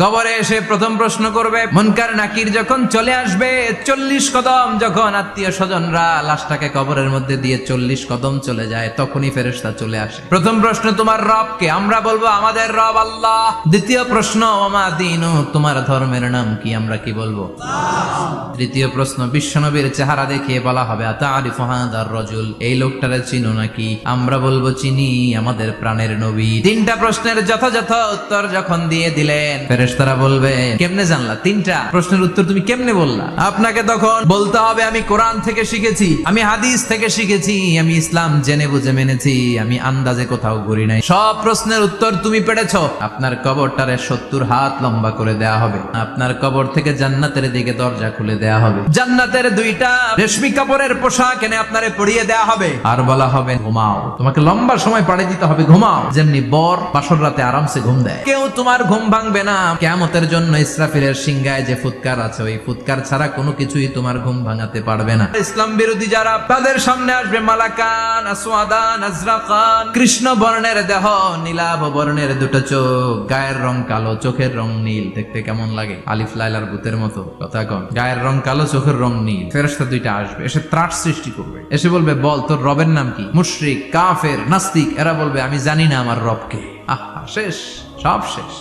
কবরে এসে প্রথম প্রশ্ন করবে, মুনকার নাকির যখন চলে আসবে 40 কদম, যখন আত্মীয় স্বজনরা লাশটাকে কবরের মধ্যে দিয়ে 40 কদম চলে যায়, তখনই ফেরেশতা চলে আসে। প্রথম প্রশ্ন, তোমার রব কে? আমরা বলবো আমাদের রব আল্লাহ। দ্বিতীয় প্রশ্ন, ওমা দীনু, তোমার ধর্মের নাম কি? আমরা কি বলবো? তৃতীয় প্রশ্ন, বিশ্বনবীর চেহারা দেখিয়ে বলা হবে, আতারিফু হাদার রাজুল, এই লোকটারে চিনো নাকি? আমরা বলবো চিনি, আমাদের প্রাণের নবী। তিনটা প্রশ্নের যথাযথ উত্তর যখন দিয়ে দিলেন, ফেরেশতারা বলবে, কেমনে জানলা? তিনটা প্রশ্নের উত্তর তুমি কেমনে বললা? আপনাকে তখন বলতে হবে, আমি কোরআন থেকে শিখেছি, আমি হাদিস থেকে শিখেছি, আমি ইসলাম জেনে বুঝে মেনেছি, আমি আন্দাজে কোথাও ঘুরি নাই। সব প্রশ্নের উত্তর তুমি পেরেছো। আপনার কবরটারে 70 হাত লম্বা করে দেয়া হবে। আপনার কবর থেকে জান্নাতের দিকে দরজা খুলে দেয়া হবে। জান্নাতের 2টা রেশমি কাপড়ের পোশাক এনে আপনারে পরিয়ে দেয়া হবে, আর বলা হবে ঘুমাও। তোমাকে লম্বা সময় পাড়ি দিতে হবে, ঘুমাও। যেমনি বর বাসর রাতে আরামসে ঘুম দেয়, কেউ তোমার ঘুম ভাঙবে না। কিয়ামতের জন্য ইসরাফিলের সিংহায় যে ফুৎকার আছে, ওই ফুৎকার ছাড়া কোনো কিছুই তোমার ঘুম ভাঙাতে পারবে না। ইসলাম বিরোধী যারা, তাদের সামনে আসবে মালাকান আসওয়াদান আজরাকান, কৃষ্ণ বর্ণের দেহ, নীলাভ বর্ণের 2টো চোখ, গায়ের রং কালো, চোখের রং নীল। দেখতে কেমন লাগে? আলিফ লাইলার ভূতের মতো। কথা কন, গায়ের রং কালো, চোখের রং নীল। ফেরেশতা 2টা আসবে, এসে ত্রাস সৃষ্টি করবে, এসে বলবে, বল তোর রবের নাম কি? মুশরিক, কাফের, নাস্তিক এরা বলবে, আমি জানি না আমার রবকে। আহা, শেষ, সব শেষ।